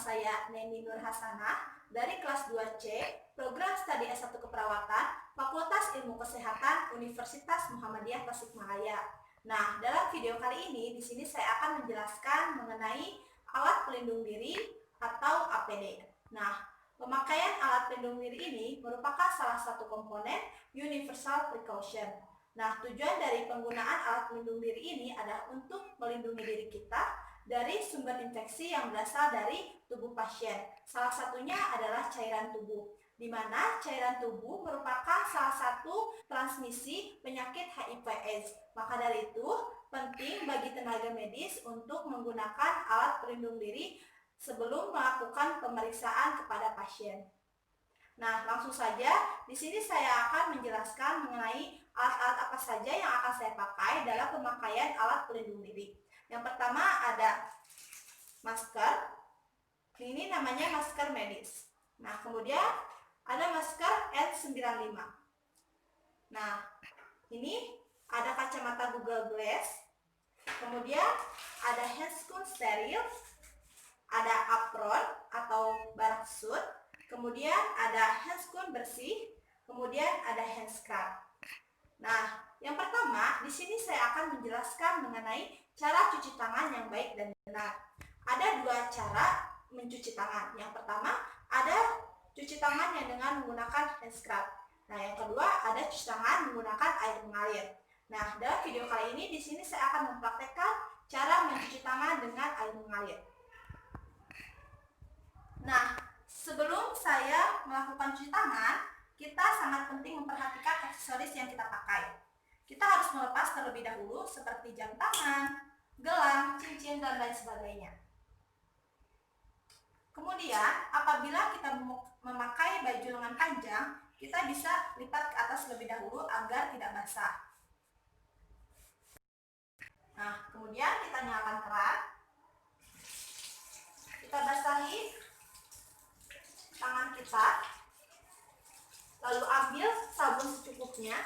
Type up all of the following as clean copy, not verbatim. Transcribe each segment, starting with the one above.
saya Neni Nur Hasanah dari kelas 2C, program studi S1 Keperawatan, Fakultas Ilmu Kesehatan Universitas Muhammadiyah Tasikmalaya. Nah, dalam video kali ini di sini saya akan menjelaskan mengenai alat pelindung diri atau APD. Nah, pemakaian alat pelindung diri ini merupakan salah satu komponen universal precaution. Nah, tujuan dari penggunaan alat pelindung diri ini adalah untuk melindungi diri kita dari sumber infeksi yang berasal dari tubuh pasien. Salah satunya adalah cairan tubuh, di mana cairan tubuh merupakan salah satu transmisi penyakit HIV/AIDS. Maka dari itu, penting bagi tenaga medis untuk menggunakan alat pelindung diri sebelum melakukan pemeriksaan kepada pasien. Nah, langsung saja di sini saya akan menjelaskan mengenai alat-alat apa saja yang akan saya pakai dalam pemakaian alat pelindung diri. Yang pertama ada masker. Ini namanya masker medis. Nah, kemudian ada masker N95. Nah, ini ada kacamata Google Glass. Kemudian ada handscoon steril, ada apron atau barak suit, kemudian ada handscoon bersih, kemudian ada hand scrub. Nah, yang pertama di sini saya akan menjelaskan mengenai cara cuci tangan yang baik dan benar. Ada dua cara mencuci tangan. Yang pertama ada cuci tangan yang dengan menggunakan hand scrub. Nah, yang kedua ada cuci tangan menggunakan air mengalir. Nah, dalam video kali ini di sini saya akan mempraktekkan cara mencuci tangan dengan air mengalir. Nah, sebelum saya melakukan cuci tangan, kita sangat penting memperhatikan aksesoris yang kita pakai. Kita harus melepas terlebih dahulu seperti jam tangan, gelang, cincin, dan lain sebagainya. Kemudian, apabila kita memakai baju lengan panjang, kita bisa lipat ke atas terlebih dahulu agar tidak basah. Nah, kemudian kita nyalakan keran. Kita basahi tangan kita. Lalu ambil sabun secukupnya.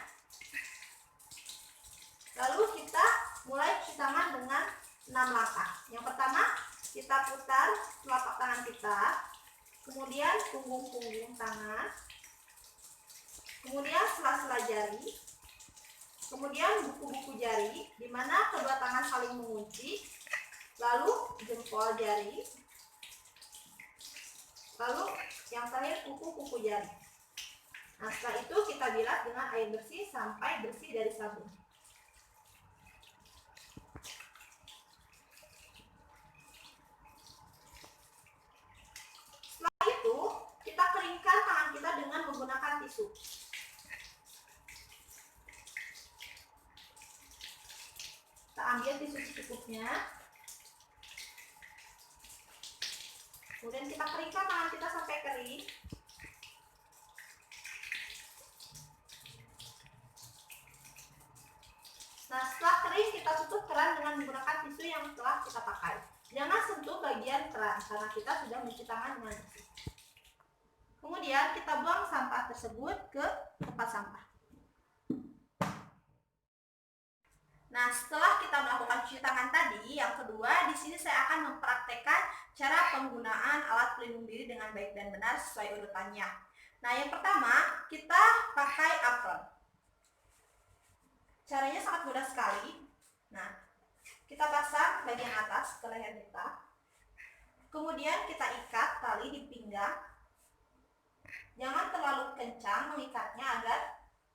Lalu kita mulai cuci tangan dengan 6 langkah. Yang pertama, kita putar telapak tangan kita, kemudian punggung-punggung tangan, kemudian sela-sela jari, kemudian buku-buku jari, di mana kedua tangan saling mengunci, lalu jempol jari, lalu yang terakhir kuku-kuku jari. Nah, setelah itu kita bilas dengan air bersih sampai bersih dari sabun. Setelah itu, kita keringkan tangan kita dengan menggunakan tisu. Kita ambil tisu secukupnya. Kemudian kita keringkan tangan kita sampai kering. Nah, setelah kering kita tutup keran dengan menggunakan tisu yang telah kita pakai. Jangan sentuh bagian keran karena kita sudah mencuci tangan dengan bersih. Kemudian kita buang sampah tersebut ke tempat sampah. Nah, setelah kita melakukan cuci tangan tadi, yang kedua di sini saya akan mempraktekkan cara penggunaan alat pelindung diri dengan baik dan benar sesuai urutannya. Nah, yang pertama kita pakai apron. Caranya sangat mudah sekali. Nah, kita pasang bagian atas ke leher kita. Kemudian kita ikat tali di pinggang. Jangan terlalu kencang mengikatnya agar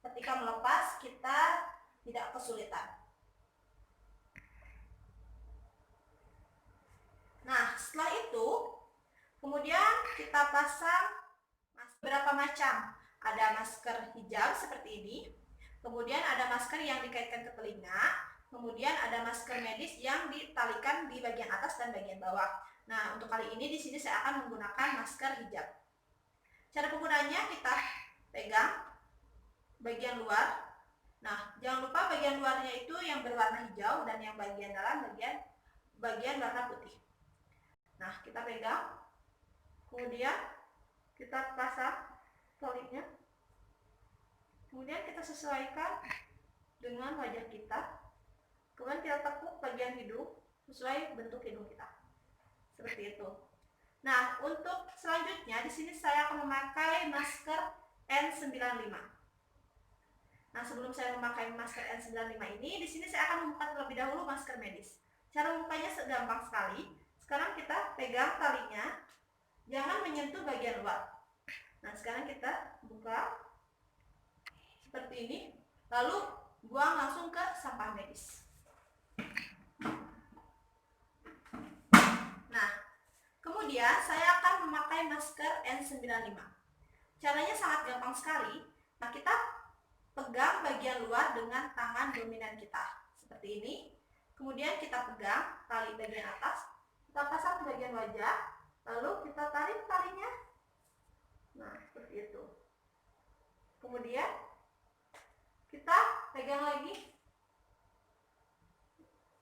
ketika melepas kita tidak kesulitan. Nah, setelah itu kemudian kita pasang beberapa macam. Ada masker hijab seperti ini. Kemudian ada masker yang dikaitkan ke telinga, kemudian ada masker medis yang ditalikan di bagian atas dan bagian bawah. Nah, untuk kali ini di sini saya akan menggunakan masker hijab. Cara penggunaannya kita pegang bagian luar. Nah, jangan lupa bagian luarnya itu yang berwarna hijau dan yang bagian dalam bagian warna putih. Nah, kita pegang, kemudian kita pasang talinya. Kemudian kita sesuaikan dengan wajah kita. Kemudian kita tekuk bagian hidung sesuai bentuk hidung kita. Seperti itu. Nah, untuk selanjutnya di sini saya akan memakai masker N95. Nah, sebelum saya memakai masker N95 ini, di sini saya akan membuka terlebih dahulu masker medis. Cara membukanya gampang sekali. Sekarang kita pegang talinya, jangan menyentuh bagian luar. Nah, sekarang kita buka seperti ini, lalu buang langsung ke sampah medis. Nah, kemudian saya akan memakai masker N95. Caranya sangat gampang sekali. Nah, kita pegang bagian luar dengan tangan dominan kita seperti ini. Kemudian kita pegang tali bagian atas, kita pasang di bagian wajah, lalu kita tarik talinya. Nah, seperti itu. Kemudian kita pegang lagi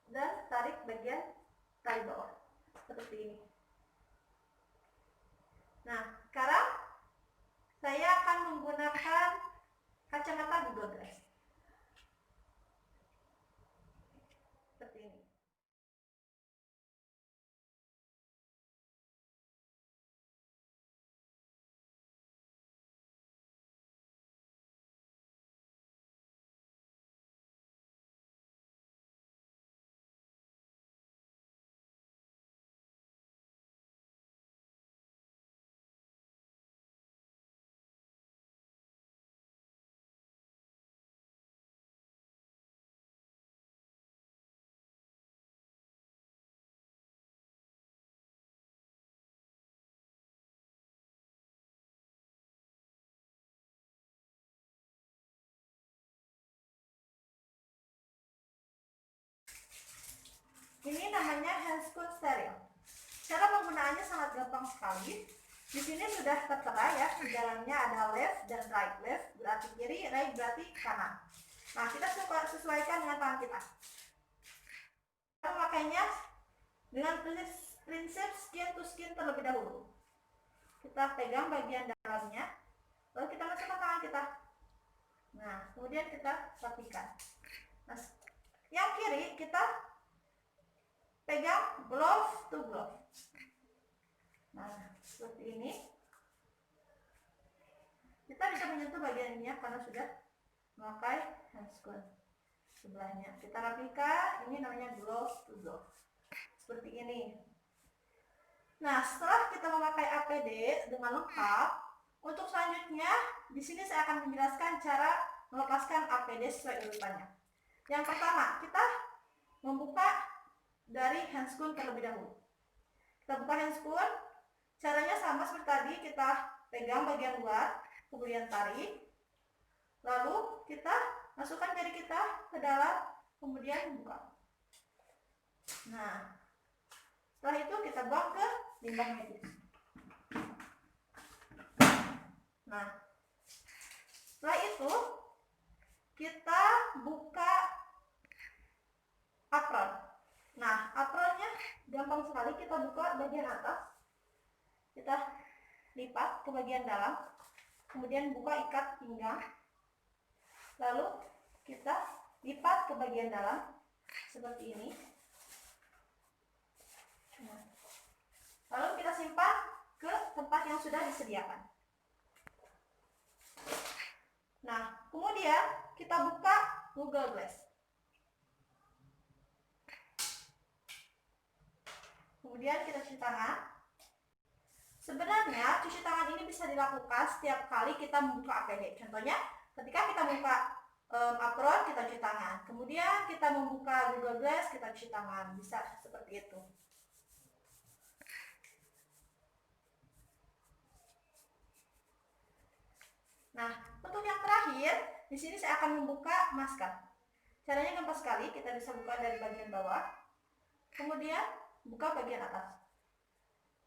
dan tarik bagian tali bawah seperti ini. Nah, sekarang saya akan menggunakan kacamata Google Glass seperti ini. Ini namanya handscoon steril. Cara penggunaannya sangat gampang sekali. Di sini sudah tertera ya, di dalamnya ada left dan right. Left berarti kiri, right berarti kanan. Nah, kita sesuaikan dengan tangan kita. Kita memakainya dengan prinsip skin to skin terlebih dahulu. Kita pegang bagian dalamnya, lalu kita masukkan tangan kita. Nah, kemudian kita rapikan. Nah, yang kiri kita pegang glove to glove. Nah, seperti ini. Kita bisa menyentuh bagian ini ya, karena sudah memakai handscoon sebelahnya. Kita rapikan, ini namanya glove to glove. Seperti ini. Nah, setelah kita memakai APD dengan lengkap, untuk selanjutnya di sini saya akan menjelaskan cara melepaskan APD sesuai urutannya. Yang pertama, kita membuka dari handscoon terlebih dahulu. Kita buka handscoon, caranya sama seperti tadi, kita pegang bagian luar, kemudian tarik, lalu kita masukkan jari kita ke dalam, kemudian buka. Nah, setelah itu kita buang ke limbah medis. Nah, setelah itu kita buka apron. Nah, apronnya gampang sekali, kita buka bagian atas, kita lipat ke bagian dalam, kemudian buka ikat pinggang, lalu kita lipat ke bagian dalam seperti ini. Lalu kita simpan ke tempat yang sudah disediakan. Nah, kemudian kita buka Google Glass. Kemudian kita cuci tangan. Sebenarnya cuci tangan ini bisa dilakukan setiap kali kita membuka APD. Contohnya ketika kita membuka apron, kita cuci tangan. Kemudian kita membuka Google Glass, kita cuci tangan. Bisa seperti itu. Nah, untuk yang terakhir, di sini saya akan membuka masker. Caranya gampang sekali, kita bisa buka dari bagian bawah, kemudian buka bagian atas.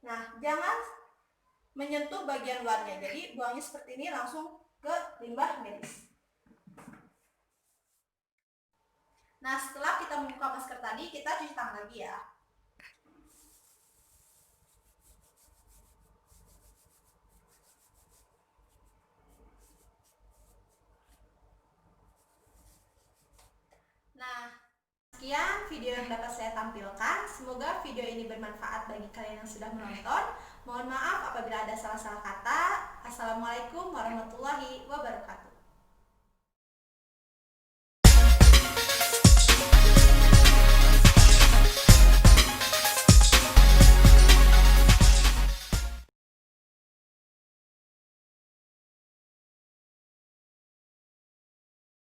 Nah, jangan menyentuh bagian luarnya, jadi buangnya seperti ini langsung ke limbah medis. Nah, setelah kita membuka masker tadi, kita cuci tangan lagi ya. Nah, sekian video yang dapat saya tampilkan. Semoga video ini bermanfaat bagi kalian yang sudah menonton. Mohon maaf apabila ada salah-salah kata. Assalamualaikum warahmatullahi wabarakatuh.